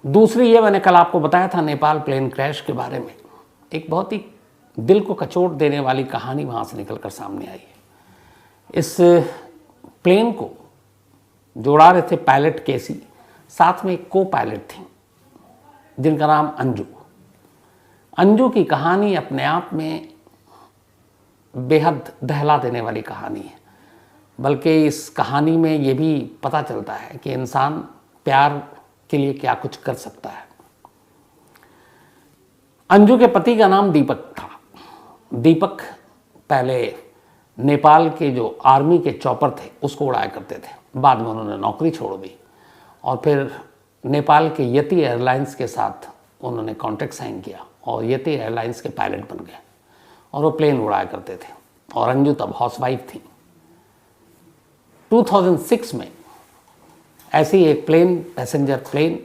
दूसरी ये, मैंने कल आपको बताया था नेपाल प्लेन क्रैश के बारे में, एक बहुत ही दिल को कचोट देने वाली कहानी वहाँ से निकल कर सामने आई है। इस प्लेन को जोड़ा रहे थे पायलट केसी, साथ में एक को पायलट थी जिनका नाम अंजू। अंजू की कहानी अपने आप में बेहद दहला देने वाली कहानी है, बल्कि इस कहानी में ये भी पता चलता है कि इंसान प्यार के लिए क्या कुछ कर सकता है। अंजू के पति का नाम दीपक था। दीपक पहले नेपाल के जो आर्मी के चॉपर थे उसको उड़ाया करते थे, बाद में उन्होंने नौकरी छोड़ दी और फिर नेपाल के यति एयरलाइंस के साथ उन्होंने कॉन्ट्रैक्ट साइन किया और यति एयरलाइंस के पायलट बन गए और वो प्लेन उड़ाया करते थे। और अंजू तब हाउसवाइफ थी। 2006 में ऐसी एक प्लेन, पैसेंजर प्लेन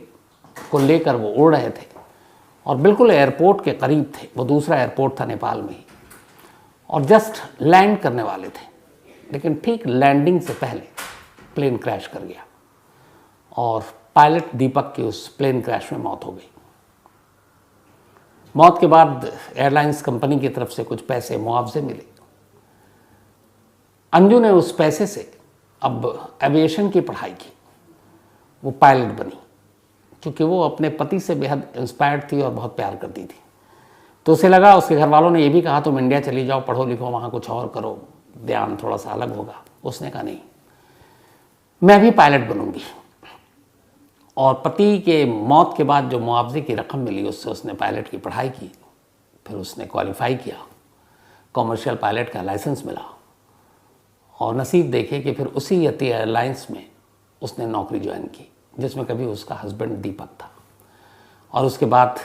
को लेकर वो उड़ रहे थे और बिल्कुल एयरपोर्ट के करीब थे। वो दूसरा एयरपोर्ट था नेपाल में ही, और जस्ट लैंड करने वाले थे, लेकिन ठीक लैंडिंग से पहले प्लेन क्रैश कर गया और पायलट दीपक की उस प्लेन क्रैश में मौत हो गई। मौत के बाद एयरलाइंस कंपनी की तरफ से कुछ पैसे मुआवजे मिले। अंजू ने उस पैसे से अब एविएशन की पढ़ाई की, वो पायलट बनी, क्योंकि वो अपने पति से बेहद इंस्पायर्ड थी और बहुत प्यार करती थी। तो उसे लगा, उसके घर वालों ने ये भी कहा तुम इंडिया चली जाओ, पढ़ो लिखो, वहाँ कुछ और करो, ध्यान थोड़ा सा अलग होगा। उसने कहा नहीं, मैं भी पायलट बनूंगी। और पति के मौत के बाद जो मुआवजे की रकम मिली उससे उसने पायलट की पढ़ाई की, फिर उसने क्वालिफाई किया, कॉमर्शियल पायलट का लाइसेंस मिला और नसीब देखे कि फिर उसी यति एयरलाइंस में उसने नौकरी ज्वाइन की जिसमें कभी उसका हस्बैंड दीपक था। और उसके बाद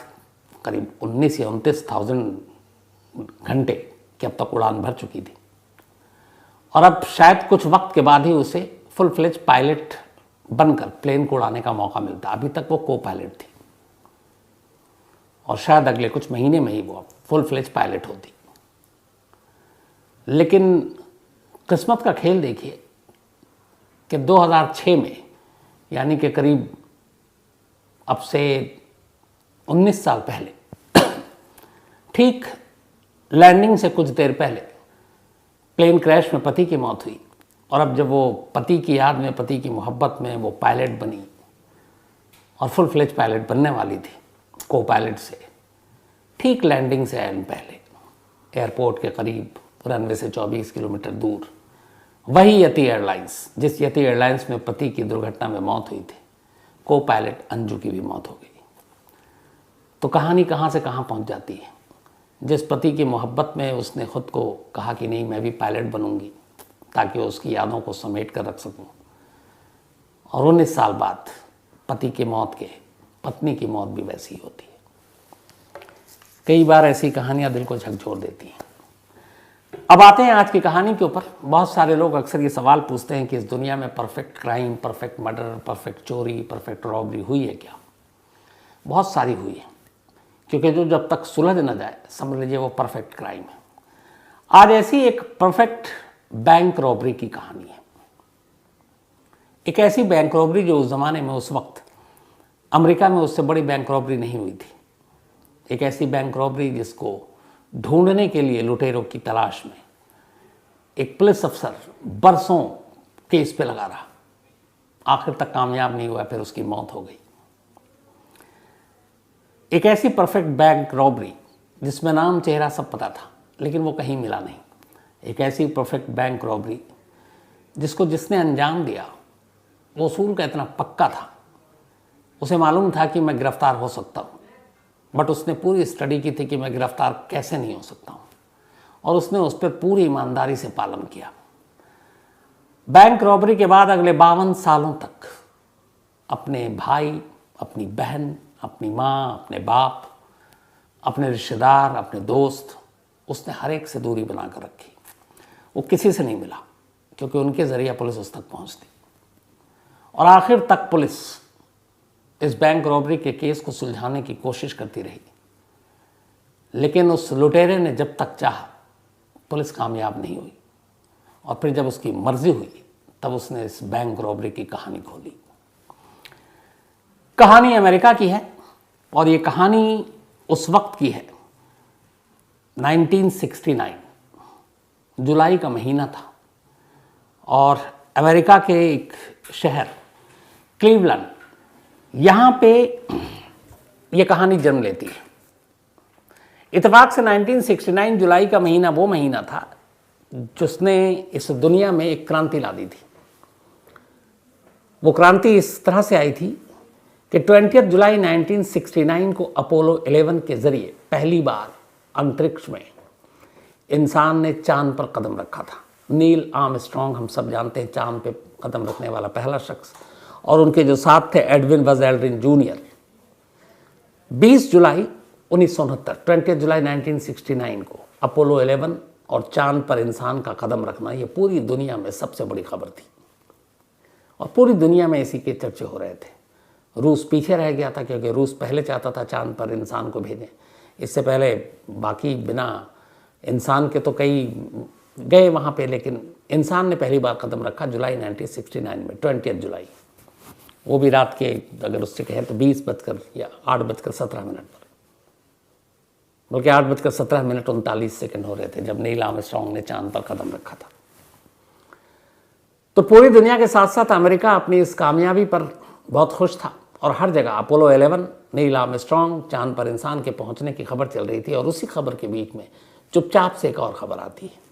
करीब 19 या 29,000 घंटे की अब तक उड़ान भर चुकी थी और अब शायद कुछ वक्त के बाद ही उसे फुल फ्लेज पायलट बनकर प्लेन को उड़ाने का मौका मिलता। अभी तक वो को पायलट थी और शायद अगले कुछ महीने में ही वो फुल फ्लेज पायलट होती। लेकिन किस्मत का खेल देखिए कि 2006 में, यानी कि करीब अब से 19 साल पहले, ठीक लैंडिंग से कुछ देर पहले प्लेन क्रैश में पति की मौत हुई। और अब जब वो पति की याद में, पति की मोहब्बत में वो पायलट बनी और फुल फ्लेज पायलट बनने वाली थी को पायलट से, ठीक लैंडिंग से पहले एयरपोर्ट के करीब रनवे से 24 किलोमीटर दूर वही यति एयरलाइंस, जिस यति एयरलाइंस में पति की दुर्घटना में मौत हुई थी, को पायलट अंजू की भी मौत हो गई। तो कहानी कहाँ से कहाँ पहुँच जाती है। जिस पति की मोहब्बत में उसने खुद को कहा कि नहीं मैं भी पायलट बनूंगी ताकि उसकी यादों को समेट कर रख सकूं, और 19 साल बाद पति की मौत के पत्नी की मौत भी वैसी ही होती है। कई बार ऐसी कहानियां दिल को झकझोर देती हैं। अब आते हैं आज की कहानी के ऊपर। बहुत सारे लोग अक्सर ये सवाल पूछते हैं कि इस दुनिया में perfect crime, perfect murder, perfect चोरी, परफेक्ट रॉबरी हुई है क्या? बहुत सारी हुई है, क्योंकि जो जब तक सुलझ न जाए समझ लीजिए वो परफेक्ट क्राइम है। आज ऐसी एक परफेक्ट बैंक रॉबरी की कहानी है। एक ऐसी बैंक रॉबरी जो उस जमाने में, उस वक्त अमेरिका में उससे बड़ी बैंक रॉबरी नहीं हुई थी। एक ऐसी बैंक रॉबरी जिसको ढूंढने के लिए लुटेरों की तलाश में एक पुलिस अफसर बरसों केस पे लगा रहा, आखिर तक कामयाब नहीं हुआ, फिर उसकी मौत हो गई। एक ऐसी परफेक्ट बैंक रॉबरी जिसमें नाम चेहरा सब पता था लेकिन वो कहीं मिला नहीं। एक ऐसी परफेक्ट बैंक रॉबरी जिसको जिसने अंजाम दिया वो उसूल का इतना पक्का था, उसे मालूम था कि मैं गिरफ्तार हो सकता हूँ, बट उसने पूरी स्टडी की थी कि मैं गिरफ्तार कैसे नहीं हो सकता हूँ, और उसने उस पर पूरी ईमानदारी से पालन किया। बैंक रॉबरी के बाद अगले 52 सालों तक अपने भाई, अपनी बहन, अपनी माँ, अपने बाप, अपने रिश्तेदार, अपने दोस्त, उसने हर एक से दूरी बनाकर रखी। वो किसी से नहीं मिला क्योंकि उनके ज़रिए पुलिस उस तक पहुँचती, और आखिर तक पुलिस इस बैंक रॉबरी के केस को सुलझाने की कोशिश करती रही। लेकिन उस लुटेरे ने जब तक चाहा पुलिस कामयाब नहीं हुई, और फिर जब उसकी मर्जी हुई तब उसने इस बैंक रॉबरी की कहानी खोली। कहानी अमेरिका की है और ये कहानी उस वक्त की है 1969, जुलाई का महीना था और अमेरिका के एक शहर क्लीवलैंड, यहाँ पे ये कहानी जन्म लेती है। इत्तेफाक से 1969 जुलाई का महीना वो महीना था जिसने इस दुनिया में एक क्रांति ला दी थी। वो क्रांति इस तरह से आई थी कि 20 जुलाई 1969 को अपोलो 11 के जरिए पहली बार अंतरिक्ष में इंसान ने चांद पर कदम रखा था। नील आर्मस्ट्रॉन्ग, हम सब जानते हैं, चांद पे कदम रखने वाला पहला शख्स, और उनके जो साथ थे एडविन बज़ एल्ड्रिन जूनियर। 20 जुलाई 1969, 20 जुलाई 1969 को अपोलो 11 और चांद पर इंसान का कदम रखना, ये पूरी दुनिया में सबसे बड़ी खबर थी और पूरी दुनिया में इसी के चर्चे हो रहे थे। रूस पीछे रह गया था क्योंकि रूस पहले चाहता था चांद पर इंसान को भेजें। इससे पहले बाकी बिना इंसान के तो कई गए वहाँ पे, लेकिन इंसान ने पहली बार कदम रखा जुलाई 1969 में, 20 जुलाई, वो भी रात के, अगर उससे कहें तो 20 या 8:17 पर, बल्कि 8:17 हो रहे थे जब नील आर्मस्ट्रॉन्ग ने चांद पर कदम रखा था। तो पूरी दुनिया के साथ साथ अमेरिका अपनी इस कामयाबी पर बहुत खुश था और हर जगह अपोलो 11, नील आर्मस्ट्रॉन्ग, चांद पर इंसान के पहुंचने की खबर चल रही थी। और उसी खबर के बीच में चुपचाप से एक और खबर आती है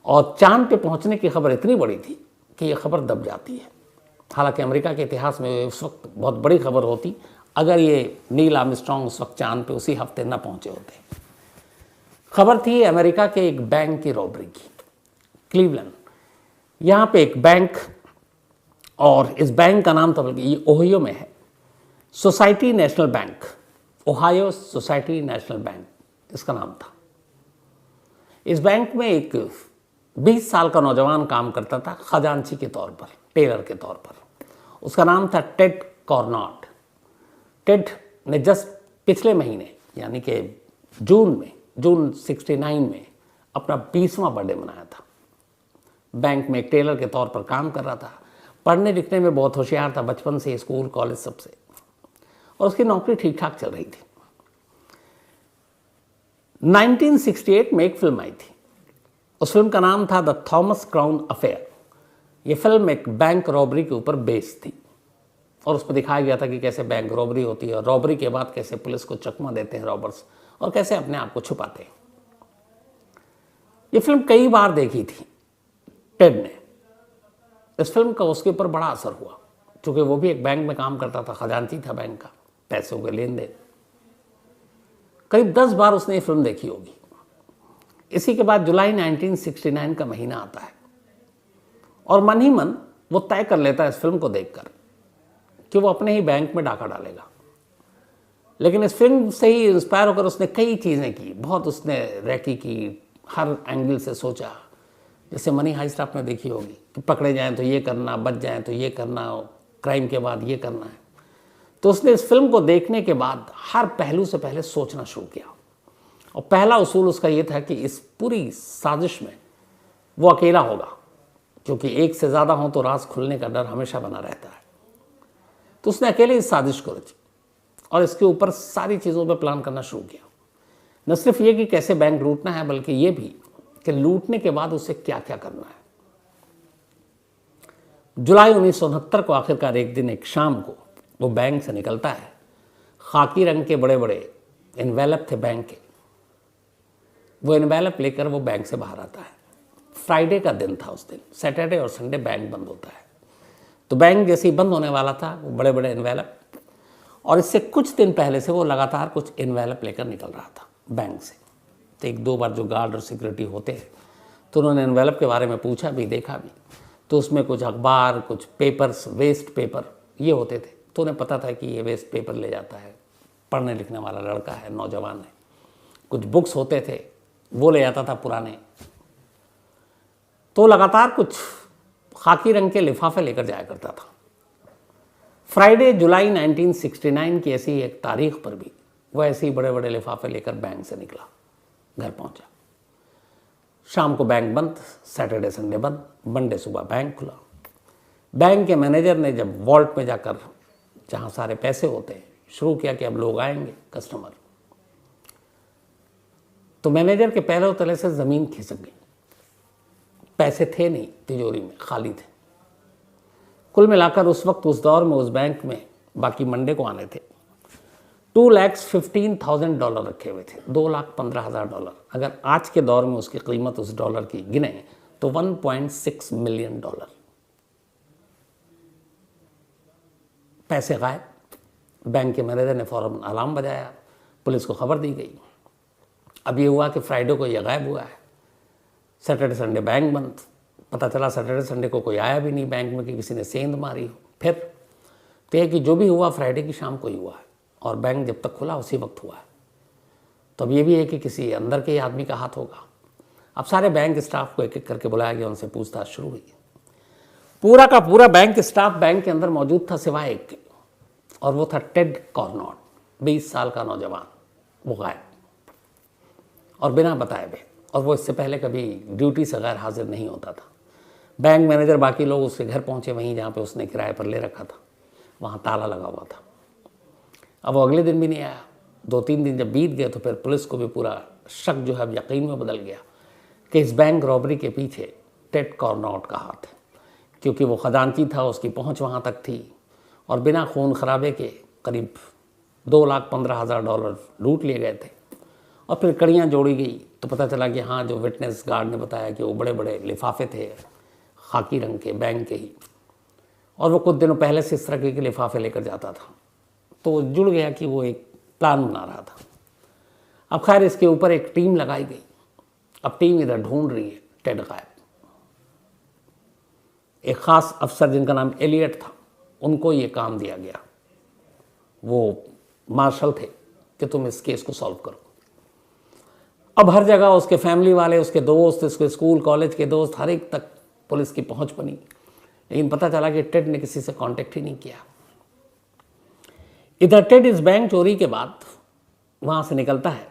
और चांद पे पहुंचने की खबर इतनी बड़ी थी कि यह खबर दब जाती है। हालांकि अमेरिका के इतिहास में उस वक्त बहुत बड़ी खबर होती अगर ये नील आर्मस्ट्रॉन्ग उस वक्त चांद पे उसी हफ्ते न पहुंचे होते। खबर थी अमेरिका के एक बैंक की रॉबरी की, क्लीवलैंड। यहाँ पे एक बैंक, और इस बैंक का नाम था, बल्कि ये ओहियो में है, society national bank, Ohio society national bank इसका नाम था। इस बैंक में एक 20 साल का नौजवान काम करता था खजांची के तौर पर, टेलर के तौर पर। उसका नाम था टेड कॉर्नॉट। टेड ने जस्ट पिछले महीने यानी कि जून 69 में अपना 20वां बर्थडे मनाया था। बैंक में एक टेलर के तौर पर काम कर रहा था। पढ़ने लिखने में बहुत होशियार था, बचपन से, स्कूल कॉलेज सबसे, और उसकी नौकरी ठीक ठाक चल रही थी। 1968 में एक फिल्म आई थी। उस फिल्म का नाम था द थॉमस क्राउन अफेयर। ये फिल्म एक बैंक रॉबरी के ऊपर बेस्ड थी और उस पर दिखाया गया था कि कैसे बैंक रॉबरी होती है और रॉबरी के बाद कैसे पुलिस को चकमा देते हैं रॉबर्स और कैसे अपने आप को छुपाते हैं। ये फिल्म कई बार देखी थी टेड ने। इस फिल्म का उसके ऊपर बड़ा असर हुआ क्योंकि वो भी एक बैंक में काम करता था, खजांची था बैंक का, पैसों के लेन देन। करीब 10 बार उसने ये फिल्म देखी होगी। इसी के बाद जुलाई 1969 का महीना आता है और मन ही मन वो तय कर लेता है इस फिल्म को देखकर कि वो अपने ही बैंक में डाका डालेगा। लेकिन इस फिल्म से ही इंस्पायर होकर उसने कई चीज़ें की, बहुत उसने रैकी की, हर एंगल से सोचा। जैसे मनी हाइस्ट आपने देखी होगी कि पकड़े जाएं तो ये करना, बच जाएं तो ये करना, क्राइम के बाद ये करना है। तो उसने इस फिल्म को देखने के बाद हर पहलू से पहले सोचना शुरू किया और पहला उसूल उसका ये था कि इस पूरी साजिश में वो अकेला होगा, क्योंकि एक से ज़्यादा हो तो राज खुलने का डर हमेशा बना रहता है। तो उसने अकेले इस साजिश को रची और इसके ऊपर सारी चीज़ों पर प्लान करना शुरू किया। न सिर्फ ये कि कैसे बैंक लूटना है, बल्कि ये भी कि लूटने के बाद उसे क्या क्या करना है। जुलाई 1969 को आखिरकार एक दिन, एक शाम को वो बैंक से निकलता है। खाकी रंग के बड़े बड़े एनवेलप थे बैंक के। वो एनवेलप लेकर वो बैंक से बाहर आता है। फ्राइडे का दिन था उस दिन, सैटरडे और संडे बैंक बंद होता है। तो बैंक जैसे ही बंद होने वाला था, वो बड़े बड़े एनवेलप, और इससे कुछ दिन पहले से वो लगातार कुछ एनवेलप लेकर निकल रहा था बैंक से। तो 1-2 बार जो गार्ड और सिक्योरिटी होते हैं तो उन्होंने एनवेलप के बारे में पूछा भी, देखा भी। तो उसमें कुछ अखबार, कुछ पेपर्स, वेस्ट पेपर ये होते थे। तो उन्हें पता था कि ये वेस्ट पेपर ले जाता है, पढ़ने लिखने वाला लड़का है, नौजवान है। कुछ बुक्स होते थे वो ले जाता था पुराने। तो लगातार कुछ खाकी रंग के लिफाफे लेकर जाया करता था। फ्राइडे जुलाई 1969 की ऐसी एक तारीख पर भी वो ऐसे ही बड़े बड़े लिफाफे लेकर बैंक से निकला, घर पहुंचा। शाम को बैंक बंद, सैटरडे संडे बंद, मंडे सुबह बैंक खुला। बैंक के मैनेजर ने जब वॉल्ट में जाकर जहाँ सारे पैसे होते हैं, शुरू किया कि अब लोग आएंगे कस्टमर। तो मैनेजर के पैरों तले से ज़मीन खिसक गई, पैसे थे नहीं तिजोरी में, खाली थे। कुल मिलाकर उस वक्त उस दौर में उस बैंक में बाकी मंडे को आने थे $2,15,000 रखे हुए थे, $2,15,000। अगर आज के दौर में उसकी कीमत उस डॉलर की गिने तो $1.6 मिलियन। पैसे गायब। बैंक के मैनेजर ने फौरन अलार्म बजाया, पुलिस को खबर दी गई। अब ये हुआ कि फ्राइडे को ये गायब हुआ है, सैटरडे संडे बैंक बंद। पता चला सैटरडे संडे को कोई आया भी नहीं बैंक में कि किसी ने सेंध मारी हो। फिर तो ये कि जो भी हुआ फ्राइडे की शाम को ही हुआ है और बैंक जब तक खुला उसी वक्त हुआ है। तो अब ये भी है कि किसी अंदर के आदमी का हाथ होगा। अब सारे बैंक स्टाफ को एक एक करके बुलाया गया, उनसे पूछताछ शुरू हुई। पूरा का पूरा बैंक स्टाफ बैंक के अंदर मौजूद था सिवाय एक के, और वो था टेड कॉर्नॉट, 20 साल का नौजवान। वो गायब और बिना बताए हुए, और वो इससे पहले कभी ड्यूटी से गैर हाजिर नहीं होता था। बैंक मैनेजर बाकी लोग उसके घर पहुंचे, वहीं जहाँ पे उसने किराए पर ले रखा था, वहाँ ताला लगा हुआ था। अब वो अगले दिन भी नहीं आया। 2-3 दिन जब बीत गए तो फिर पुलिस को भी पूरा शक जो है यकीन में बदल गया कि इस बैंक रॉबरी के पीछे टेड कॉर्नॉट का हाथ है, क्योंकि वो खजांची था, उसकी पहुंच वहाँ तक थी, और बिना खून खराबे के करीब $2,15,000 लूट लिए गए थे। और फिर कड़ियाँ जोड़ी गई तो पता चला कि हाँ, जो विटनेस गार्ड ने बताया कि वो बड़े बड़े लिफाफे थे खाकी रंग के, बैंक के ही, और वो कुछ दिनों पहले से इस तरह के लिफाफे लेकर जाता था। तो जुड़ गया कि वो एक प्लान बना रहा था। अब खैर इसके ऊपर एक टीम लगाई गई। अब टीम इधर ढूंढ रही है टेड गायब। एक ख़ास अफसर जिनका नाम एलियट था, उनको ये काम दिया गया। वो मार्शल थे कि तुम इस केस को सॉल्व करो। अब हर जगह उसके फैमिली वाले, उसके दोस्त, उसके स्कूल कॉलेज के दोस्त, हर एक तक पुलिस की पहुंच बनी, लेकिन पता चला कि टेड ने किसी से कांटेक्ट ही नहीं किया। इधर टेड इस बैंक चोरी के बाद वहाँ से निकलता है,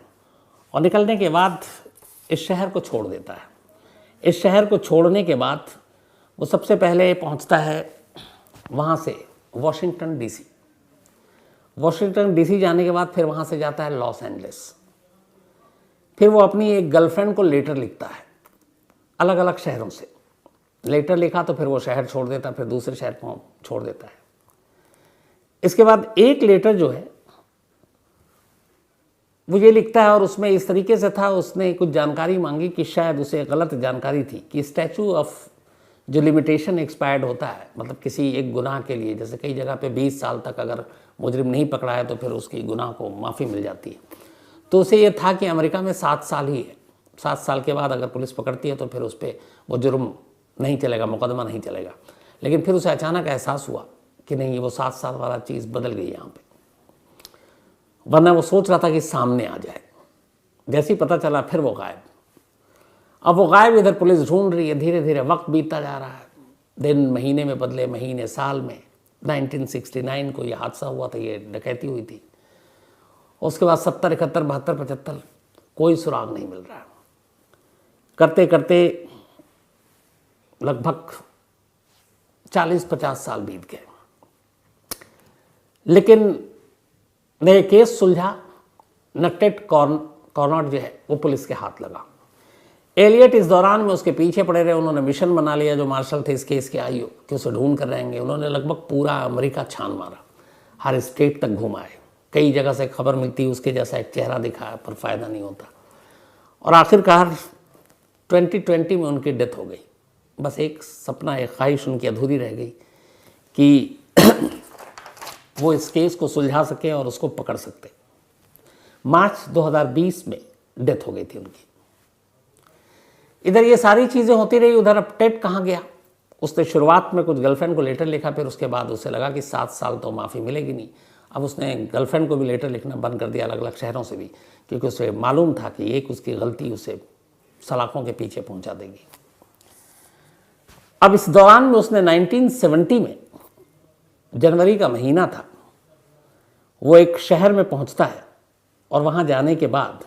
और निकलने के बाद इस शहर को छोड़ देता है। इस शहर को छोड़ने के बाद वो सबसे पहले पहुँचता है वहाँ से वाशिंगटन डीसी। वाशिंगटन डीसी जाने के बाद फिर वहाँ से जाता है लॉस एंजलिस। फिर वो अपनी एक गर्लफ्रेंड को लेटर लिखता है अलग अलग शहरों से। लेटर लिखा तो फिर वो शहर छोड़ देता, फिर दूसरे शहर छोड़ देता है। इसके बाद एक लेटर जो है वो ये लिखता है, और उसमें इस तरीके से था, उसने कुछ जानकारी मांगी कि शायद उसे गलत जानकारी थी कि स्टैचू ऑफ जो लिमिटेशन एक्सपायर्ड होता है, मतलब किसी एक गुनाह के लिए, जैसे कई जगह पे 20 साल तक अगर मुजरिम नहीं पकड़ा है तो फिर उसकी गुनाह को माफ़ी मिल जाती है। तो उसे ये था कि अमेरिका में 7 साल ही है, 7 साल के बाद अगर पुलिस पकड़ती है तो फिर उस पर वो जुर्म नहीं चलेगा, मुकदमा नहीं चलेगा। लेकिन फिर उसे अचानक एहसास हुआ कि नहीं, ये वो 7 साल वाला चीज़ बदल गई यहाँ पे, वरना वो सोच रहा था कि सामने आ जाए। जैसे ही पता चला फिर वो गायब। अब वो गायब, इधर पुलिस ढूंढ रही है। धीरे धीरे वक्त बीतता जा रहा है, दिन महीने में बदले, महीने साल में। 1969 को ये हादसा हुआ था, ये डकैती हुई थी। उसके बाद 70, 71, 72, 75 कोई सुराग नहीं मिल रहा। करते करते लगभग 40-50 साल बीत गए, लेकिन न ये केस सुलझा, न टेड कॉर्नॉट जो है वो पुलिस के हाथ लगा। एलियट इस दौरान में उसके पीछे पड़े रहे। उन्होंने मिशन बना लिया, जो मार्शल थे इस केस के आईओ, कि उसे ढूंढ कर रहेंगे। उन्होंने लगभग पूरा अमेरिका छान मारा, हर स्टेट तक घुमाए। कई जगह से खबर मिलती, उसके जैसा एक चेहरा दिखाया, पर फ़ायदा नहीं होता। और आखिरकार 2020 में उनकी डेथ हो गई। बस एक सपना, एक ख्वाहिश उनकी अधूरी रह गई कि वो इस केस को सुलझा सके और उसको पकड़ सकते। मार्च 2020 में डेथ हो गई थी उनकी। इधर ये सारी चीज़ें होती रही, उधर अब टेड कहाँ गया? उसने शुरुआत में कुछ गर्लफ्रेंड को लेटर लिखा, फिर उसके बाद उसे लगा कि 7 साल तो माफ़ी मिलेगी नहीं। अब उसने गर्लफ्रेंड को भी लेटर लिखना बंद कर दिया, अलग अलग शहरों से भी, क्योंकि उसे मालूम था कि एक उसकी गलती उसे सलाखों के पीछे पहुंचा देगी। अब इस दौरान में उसने 1970 में, जनवरी का महीना था, वो एक शहर में पहुंचता है, और वहाँ जाने के बाद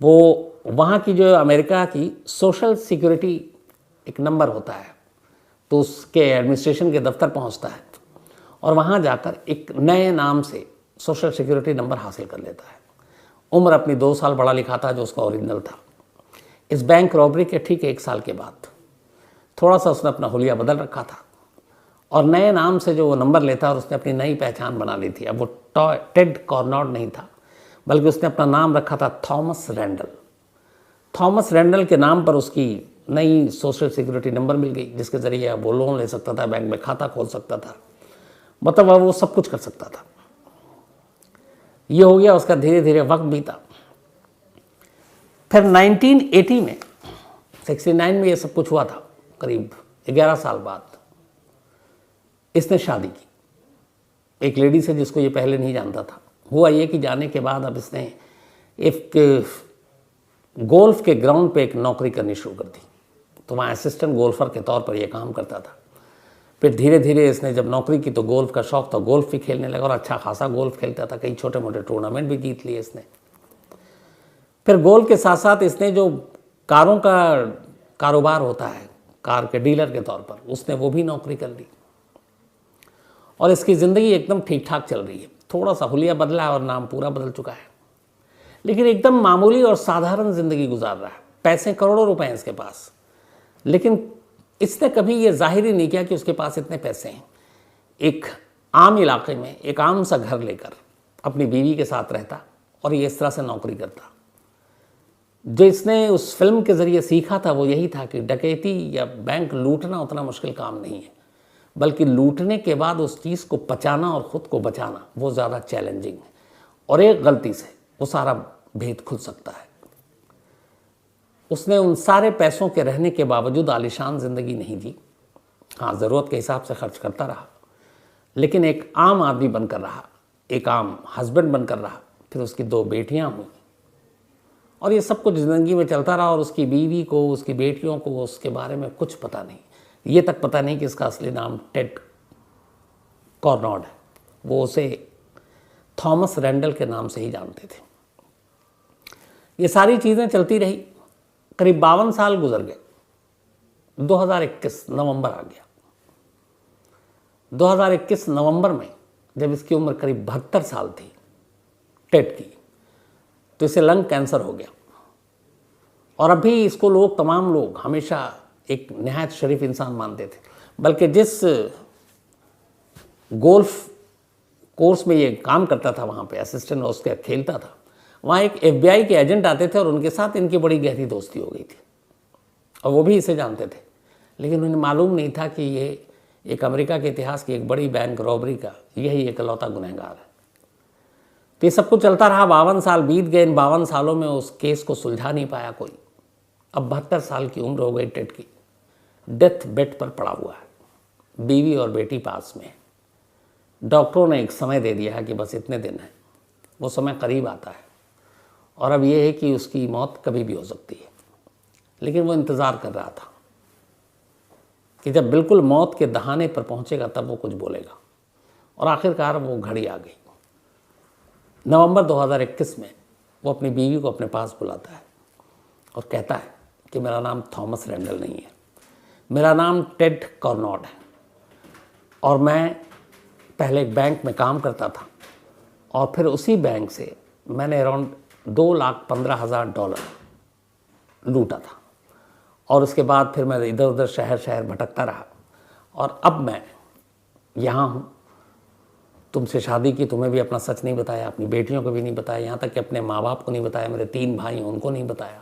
वो वहाँ की जो अमेरिका की सोशल सिक्योरिटी एक नंबर होता है, तो उसके एडमिनिस्ट्रेशन के दफ्तर पहुँचता है, और वहाँ जाकर एक नए नाम से सोशल सिक्योरिटी नंबर हासिल कर लेता है। उम्र अपनी 2 साल बड़ा लिखा था जो उसका ओरिजिनल था। इस बैंक रॉबरी के ठीक 1 साल के बाद थोड़ा सा उसने अपना हुलिया बदल रखा था और नए नाम से जो वो नंबर लेता और उसने अपनी नई पहचान बना ली थी। अब वो टेड कॉर्नॉड नहीं था, बल्कि उसने अपना नाम रखा था थॉमस रैंडल। थॉमस रैंडल के नाम पर उसकी नई सोशल सिक्योरिटी नंबर मिल गई, जिसके ज़रिए वो लोन ले सकता था, बैंक में खाता खोल सकता था, मतलब अब वो सब कुछ कर सकता था। ये हो गया उसका। धीरे धीरे वक्त बीता। फिर 1980 में 69 में ये सब कुछ हुआ था। करीब 11 साल बाद इसने शादी की एक लेडी से जिसको ये पहले नहीं जानता था। हुआ ये कि जाने के बाद अब इसने एक गोल्फ के ग्राउंड पे एक नौकरी करनी शुरू कर दी। तो वहाँ असिस्टेंट गोल्फर के तौर पर ये काम करता था। फिर धीरे धीरे इसने जब नौकरी की तो गोल्फ का शौक था, गोल्फ भी खेलने लगा और अच्छा खासा गोल्फ खेलता था। कई छोटे मोटे टूर्नामेंट भी जीत लिए इसने। फिर गोल्फ के साथ साथ इसने जो कारों का कारोबार होता है, कार के डीलर के तौर पर, उसने वो भी नौकरी कर ली और इसकी ज़िंदगी एकदम ठीक ठाक चल रही है। थोड़ा सा हुलिया बदला है और नाम पूरा बदल चुका है, लेकिन एकदम मामूली और साधारण ज़िंदगी गुजार रहा है। पैसे करोड़ों रुपए हैं इसके पास, लेकिन इसने कभी ये जाहिर ही नहीं किया कि उसके पास इतने पैसे हैं। एक आम इलाके में एक आम सा घर लेकर अपनी बीवी के साथ रहता और ये इस तरह से नौकरी करता। जो इसने उस फिल्म के ज़रिए सीखा था वो यही था कि डकैती या बैंक लूटना उतना मुश्किल काम नहीं है, बल्कि लूटने के बाद उस चीज़ को पचाना और ख़ुद को बचाना वो ज़्यादा चैलेंजिंग है। और एक गलती से वो सारा भेद खुल सकता है। उसने उन सारे पैसों के रहने के बावजूद आलीशान ज़िंदगी नहीं जी। हाँ, ज़रूरत के हिसाब से खर्च करता रहा, लेकिन एक आम आदमी बनकर रहा, एक आम हस्बैंड बनकर रहा। फिर उसकी 2 बेटियां हुई और ये सब कुछ ज़िंदगी में चलता रहा। और उसकी बीवी को, उसकी बेटियों को उसके बारे में कुछ पता नहीं। ये तक पता नहीं कि इसका असली नाम टेड कॉर्नॉड है। वो उसे थॉमस रैंडल के नाम से ही जानते थे। ये सारी चीज़ें चलती रही। करीब 52 साल गुजर गए। 2021 नवंबर आ गया। 2021 नवंबर में जब इसकी उम्र करीब 72 साल थी टेड की, तो इसे लंग कैंसर हो गया। और अभी इसको लोग, तमाम लोग हमेशा एक नहायत शरीफ इंसान मानते थे। बल्कि जिस गोल्फ कोर्स में ये काम करता था, वहाँ पे असिस्टेंट उसके खेलता था, वहाँ एक FBI के एजेंट आते थे और उनके साथ इनकी बड़ी गहरी दोस्ती हो गई थी और वो भी इसे जानते थे। लेकिन उन्हें मालूम नहीं था कि ये एक अमेरिका के इतिहास की एक बड़ी बैंक रॉबरी का यही एकलौता गुनहगार है। तो ये सब कुछ चलता रहा। 52 साल बीत गए। इन 52 सालों में उस केस को सुलझा नहीं पाया कोई। अब 72 साल की उम्र हो गई टेड की। डेथ बेड पर पड़ा हुआ है। बीवी और बेटी पास में है। डॉक्टरों ने एक समय दे दिया है कि बस इतने दिन है। वो समय करीब आता है और अब ये है कि उसकी मौत कभी भी हो सकती है। लेकिन वो इंतज़ार कर रहा था कि जब बिल्कुल मौत के दहाने पर पहुंचेगा तब वो कुछ बोलेगा। और आखिरकार वो घड़ी आ गई। नवंबर 2021 में वो अपनी बीवी को अपने पास बुलाता है और कहता है कि मेरा नाम थॉमस रैंडल नहीं है, मेरा नाम टेड कॉर्नॉड है और मैं पहले एक बैंक में काम करता था और फिर उसी बैंक से मैंने अराउंड $2,15,000 लूटा था। और उसके बाद फिर मैं इधर उधर शहर शहर भटकता रहा और अब मैं यहाँ हूँ। तुमसे शादी की, तुम्हें भी अपना सच नहीं बताया, अपनी बेटियों को भी नहीं बताया, यहाँ तक कि अपने माँ बाप को नहीं बताया, मेरे 3 भाई हैं उनको नहीं बताया।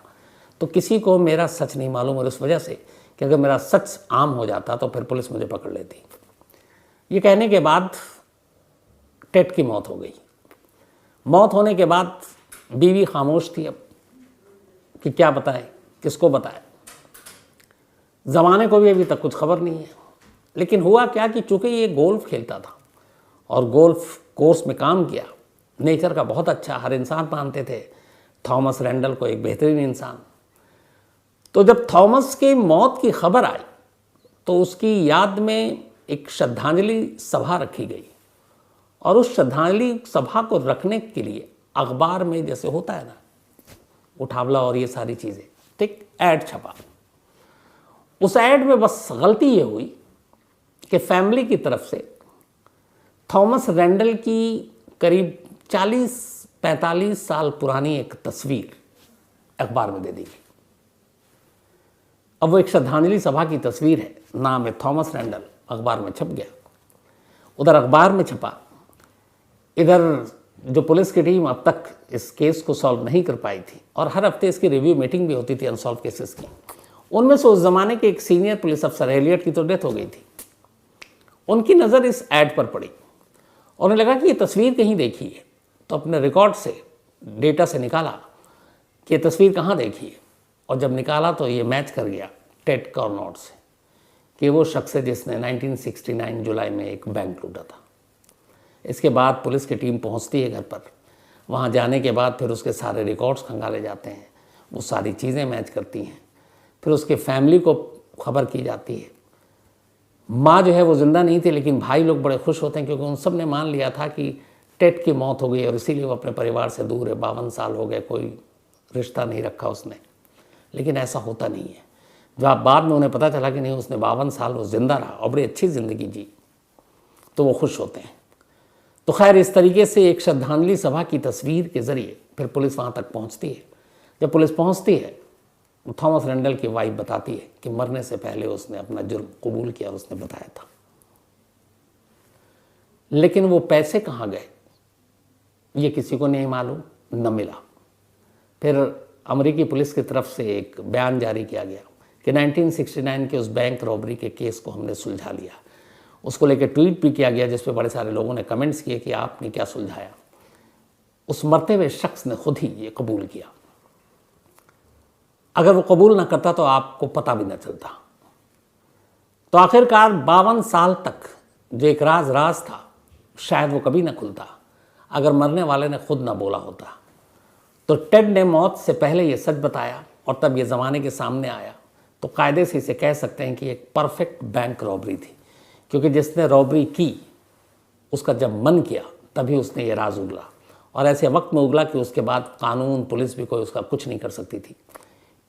तो किसी को मेरा सच नहीं मालूम। और इस वजह से कि अगर मेरा सच आम हो जाता तो फिर पुलिस मुझे पकड़ लेती। ये कहने के बाद टेड की मौत हो गई। मौत होने के बाद बीवी खामोश थी अब कि क्या बताए, किसको बताए। ज़माने को भी अभी तक कुछ खबर नहीं है। लेकिन हुआ क्या कि चूँकि ये गोल्फ खेलता था और गोल्फ कोर्स में काम किया, नेचर का बहुत अच्छा, हर इंसान मानते थे थॉमस रैंडल को एक बेहतरीन इंसान। तो जब थॉमस की मौत की खबर आई तो उसकी याद में एक श्रद्धांजलि सभा रखी गई और उस श्रद्धांजलि सभा को रखने के लिए अखबार में, जैसे होता है ना उठावला और ये सारी चीज़ें, ठीक, ऐड छपा। उस ऐड में बस गलती ये हुई कि फैमिली की तरफ से थॉमस रैंडल की करीब 40-45 साल पुरानी एक तस्वीर अखबार में दे दी गई। अब वो एक श्रद्धांजलि सभा की तस्वीर है, नाम है थॉमस रैंडल, अखबार में छप गया। उधर अखबार में छपा, इधर जो पुलिस की टीम अब तक इस केस को सॉल्व नहीं कर पाई थी और हर हफ्ते इसकी रिव्यू मीटिंग भी होती थी अनसॉल्व केसेस की, उनमें से उस जमाने के एक सीनियर पुलिस अफसर एलियट की तो डेथ हो गई थी। उनकी नज़र इस ऐड पर पड़ी और उन्हें लगा कि ये तस्वीर कहीं देखी है, तो अपने रिकॉर्ड से डेटा से निकाला कि ये तस्वीर कहाँ देखी है, और जब निकाला तो ये मैच कर गया टेड कॉर्नॉट से कि वो शख्स है जिसने 1969 जुलाई में एक बैंक लूटा था। इसके बाद पुलिस की टीम पहुंचती है घर पर। वहां जाने के बाद फिर उसके सारे रिकॉर्ड्स खंगाले जाते हैं, वो सारी चीज़ें मैच करती हैं, फिर उसके फैमिली को खबर की जाती है। माँ जो है वो ज़िंदा नहीं थी, लेकिन भाई लोग बड़े खुश होते हैं क्योंकि उन सब ने मान लिया था कि टेड की मौत हो गई और इसीलिए वो अपने परिवार से दूर है। 52 साल हो गए, कोई रिश्ता नहीं रखा उसने, लेकिन ऐसा होता नहीं है। जब बाद में उन्हें पता चला कि नहीं, उसने 52 साल वो ज़िंदा रहा और बड़ी अच्छी ज़िंदगी जी, तो वो खुश होते हैं। तो खैर, इस तरीके से एक श्रद्धांजलि सभा की तस्वीर के ज़रिए फिर पुलिस वहाँ तक पहुँचती है। जब पुलिस पहुँचती है, थॉमस रैंडल की वाइफ बताती है कि मरने से पहले उसने अपना जुर्म कबूल किया और उसने बताया था। लेकिन वो पैसे कहाँ गए ये किसी को नहीं मालूम, न मिला। फिर अमेरिकी पुलिस की तरफ से एक बयान जारी किया गया कि 1969 के उस बैंक रॉबरी के केस को हमने सुलझा लिया। उसको लेकर ट्वीट भी किया गया जिस पे बड़े सारे लोगों ने कमेंट्स किए कि आपने क्या सुलझाया। उस मरते हुए शख्स ने खुद ही ये कबूल किया। अगर वो कबूल ना करता तो आपको पता भी ना चलता। तो आखिरकार 52 साल तक जो एक राज था, शायद वो कभी ना खुलता अगर मरने वाले ने खुद ना बोला होता। तो टेड ने मौत से पहले ये सच बताया और तब ये ज़माने के सामने आया, तो कायदे से इसे कह सकते हैं कि एक परफेक्ट बैंक रॉबरी थी, क्योंकि जिसने रॉबरी की उसका जब मन किया तभी उसने ये राज उगला, और ऐसे वक्त में उगला कि उसके बाद कानून, पुलिस भी कोई उसका कुछ नहीं कर सकती थी,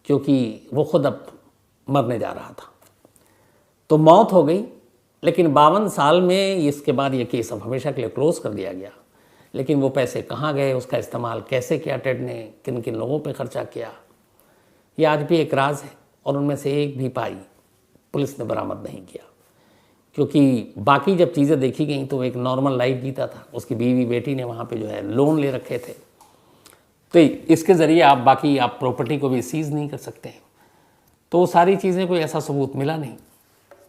क्योंकि वो खुद अब मरने जा रहा था। तो मौत हो गई, लेकिन 52 साल में इसके बाद ये केस अब हमेशा के लिए क्लोज कर दिया गया। लेकिन वो पैसे कहाँ गए, उसका इस्तेमाल कैसे किया टेड ने, किन किन लोगों पे खर्चा किया, ये आज भी एक राज है। और उनमें से एक भी पाई पुलिस ने बरामद नहीं किया, क्योंकि बाकी जब चीज़ें देखी गई तो वो एक नॉर्मल लाइफ जीता था। उसकी बीवी बेटी ने वहाँ पे जो है लोन ले रखे थे, तो इसके ज़रिए आप प्रॉपर्टी को भी सीज़ नहीं कर सकते हैं। तो वो सारी चीज़ें, कोई ऐसा सबूत मिला नहीं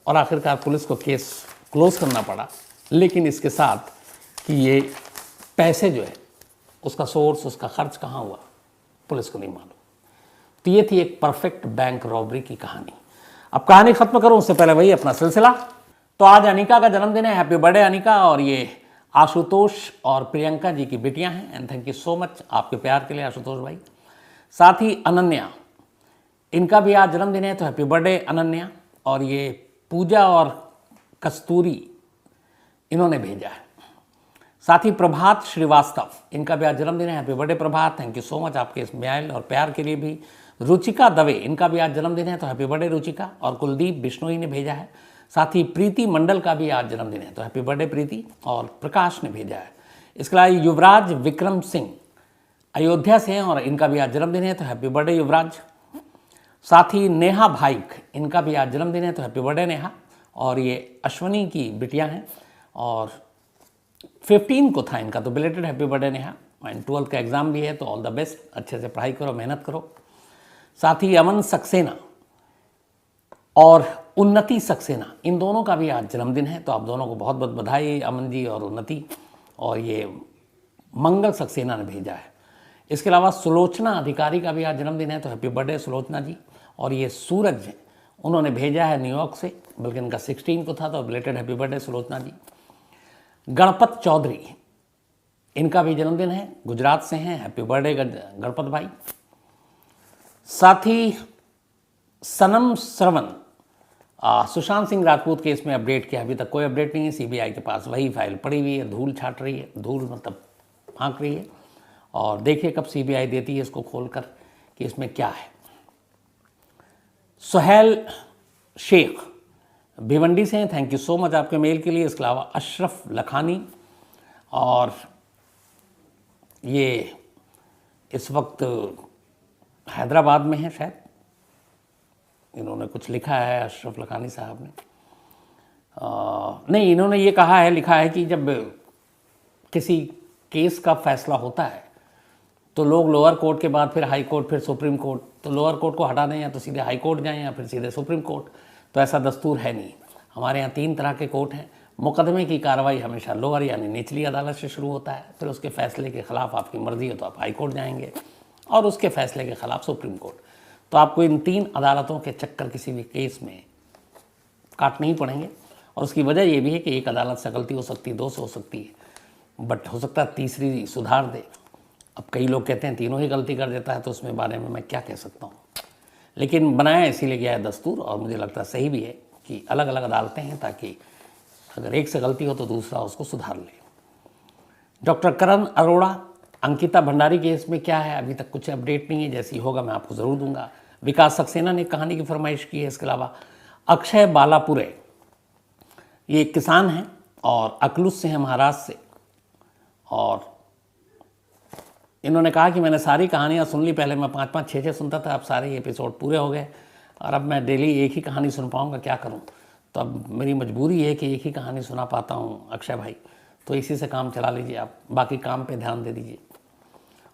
और आखिरकार पुलिस को केस क्लोज करना पड़ा। लेकिन इसके साथ कि ये पैसे जो है उसका सोर्स, उसका खर्च कहाँ हुआ, पुलिस को नहीं मालूम। तो ये थी एक परफेक्ट बैंक रॉबरी की कहानी। अब कहानी ख़त्म करूँ उससे पहले वही अपना सिलसिला। तो आज अनिका का जन्मदिन है, हैप्पी बर्थडे अनिका। और ये आशुतोष और प्रियंका जी की बेटियां हैं, and thank you so much आपके प्यार के लिए आशुतोष भाई। साथ ही अनन्या, इनका भी आज जन्मदिन है, तो हैप्पी बर्थडे अनन्या। और ये पूजा और कस्तूरी इन्होंने भेजा है। साथ ही प्रभात श्रीवास्तव, इनका भी आज जन्मदिन है, happy birthday Prabhat, thank you so much आपके स्माइल और प्यार के लिए भी। रुचिका दवे, इनका भी आज जन्मदिन है, तो हैप्पी बर्थडे रुचिका। और कुलदीप बिश्नोई ने भेजा है। साथ ही प्रीति मंडल का भी आज जन्मदिन है, तो हैप्पी बर्थडे प्रीति। और प्रकाश ने भेजा है। इसके अलावा युवराज विक्रम सिंह अयोध्या से हैं और इनका भी आज जन्मदिन है, तो हैप्पी बर्थडे युवराज। साथ ही नेहा भाईक, इनका भी आज जन्मदिन है, तो हैप्पी बर्थडे नेहा। और ये अश्वनी की बिटिया हैं और 15 को था इनका, तो belated happy birthday Neha. And 12th का एग्ज़ाम भी है, तो ऑल द बेस्ट, अच्छे से पढ़ाई करो, मेहनत करो। साथ ही अमन सक्सेना और उन्नति सक्सेना, इन दोनों का भी आज जन्मदिन है, तो आप दोनों को बहुत बहुत बधाई, अमन जी और उन्नति। और ये मंगल सक्सेना ने भेजा है। इसके अलावा सुलोचना अधिकारी का भी आज जन्मदिन है, तो हैप्पी बर्थडे सुलोचना जी। और ये सूरज हैं, उन्होंने भेजा है न्यूयॉर्क से, बल्कि इनका 16 को था, तो रिलेटेड हैप्पी बर्थडे सुलोचना जी। गणपत चौधरी, इनका भी जन्मदिन है, गुजरात से हैं, हैप्पी बर्थडे गणपत भाई। साथ ही सनम श्रवण, सुशांत सिंह राजपूत केस में अपडेट किया, अभी तक कोई अपडेट नहीं है। सीबीआई के पास वही फाइल पड़ी हुई है, धूल छाट रही है, धूल मतलब फांक रही है। और देखिए कब सीबीआई देती है इसको खोलकर कि इसमें क्या है। सुहेल शेख भिवंडी से हैं, थैंक यू सो मच आपके मेल के लिए। इसके अलावा अशरफ लखानी और ये इस वक्त हैदराबाद में है शायद। इन्होंने कुछ लिखा है अशरफ लखानी साहब ने, नहीं, इन्होंने ये कहा है, लिखा है कि जब किसी केस का फैसला होता है तो लोग लोअर कोर्ट के बाद फिर हाई कोर्ट, फिर सुप्रीम कोर्ट, तो लोअर कोर्ट को हटा दें या तो सीधे हाई कोर्ट जाएं या फिर सीधे सुप्रीम कोर्ट। तो ऐसा दस्तूर है नहीं। हमारे यहाँ 3 तरह के कोर्ट हैं। मुकदमे की कार्रवाई हमेशा लोअर यानी निचली अदालत से शुरू होता है, फिर उसके फैसले के खिलाफ आपकी मर्जी हो तो आप हाई कोर्ट जाएंगे और उसके फैसले के खिलाफ सुप्रीम कोर्ट। तो आपको इन 3 अदालतों के चक्कर किसी भी केस में काटने ही पड़ेंगे। और उसकी वजह ये भी है कि एक अदालत से गलती हो सकती है, 2 से हो सकती है, बट हो सकता है तीसरी सुधार दे। अब कई लोग कहते हैं तीनों ही गलती कर देता है, तो उसमें बारे में मैं क्या कह सकता हूँ। लेकिन बनाया इसीलिए गया है दस्तूर, और मुझे लगता है सही भी है कि अलग अलग अदालतें हैं, ताकि अगर एक से गलती हो तो दूसरा उसको सुधार ले। डॉक्टर करण अरोड़ा, अंकिता भंडारी केस में क्या है, अभी तक कुछ अपडेट नहीं है। जैसी होगा मैं आपको ज़रूर दूंगा। विकास सक्सेना ने कहानी की फरमाइश की है। इसके अलावा अक्षय बालापुरे, ये एक किसान हैं और अकलूस से हैं, महाराष्ट्र से, और इन्होंने कहा कि मैंने सारी कहानियाँ सुन ली। पहले मैं 5-5, 6-6 सुनता था, अब सारे एपिसोड पूरे हो गए और अब मैं डेली एक ही कहानी सुन पाऊँगा, क्या करूँ। तो अब मेरी मजबूरी है कि एक ही कहानी सुना पाता हूँ अक्षय भाई, तो इसी से काम चला लीजिए आप, बाकी काम पे ध्यान दे दीजिए।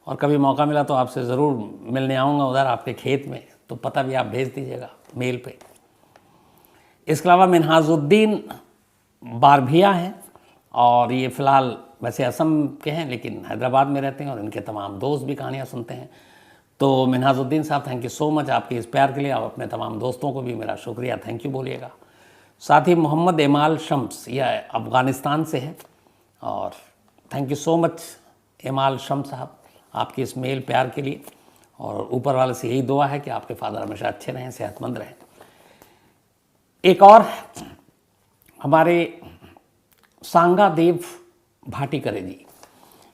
और कभी मौका मिला तो आपसे ज़रूर मिलने आऊँगा उधर आपके खेत में, तो पता भी आप भेज दीजिएगा मेल पे। इसके अलावा मिनहाजुद्दीन बारभिया हैं और ये फ़िलहाल वैसे असम के हैं लेकिन हैदराबाद में रहते हैं, और इनके तमाम दोस्त भी कहानियाँ सुनते हैं। तो मिनहाजुद्दीन साहब, थैंक यू सो मच आपके इस प्यार के लिए। आप अपने तमाम दोस्तों को भी मेरा शुक्रिया, थैंक यू बोलिएगा। साथ ही मोहम्मद एमाल शम्स, यह अफ़गानिस्तान से है, और thank you so much Emal Shams साहब आपके इस मेल प्यार के लिए। और ऊपर वाले से यही दुआ है कि आपके फादर हमेशा अच्छे रहें, सेहतमंद रहें। एक और हमारे सांगा देव भाटीकरे जी,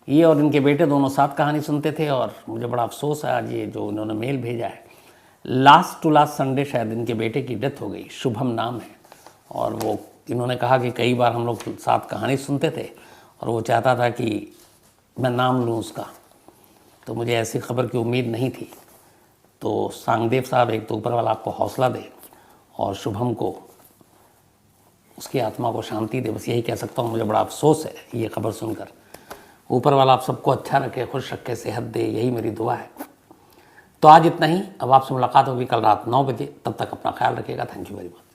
ये और इनके बेटे दोनों साथ कहानी सुनते थे, और मुझे बड़ा अफसोस है आज ये जो इन्होंने मेल भेजा है। लास्ट टू लास्ट संडे शायद इनके बेटे की डेथ हो गई, शुभम नाम है, और वो इन्होंने कहा कि कई बार हम लोग साथ कहानी सुनते थे और वो चाहता था कि मैं नाम लूँ उसका, तो मुझे ऐसी खबर की उम्मीद नहीं थी। तो सांगदेव साहब, एक तो ऊपर वाला आपको हौसला दे और शुभम को, उसकी आत्मा को शांति दे, बस यही कह सकता हूँ। मुझे बड़ा अफसोस है ये खबर सुनकर। ऊपर वाला आप सबको अच्छा रखे, खुश रखे, सेहत दे, यही मेरी दुआ है। तो आज इतना ही। अब आपसे मुलाकात होगी कल रात 9 बजे, तब तक अपना ख्याल रखिएगा। Thank you very much.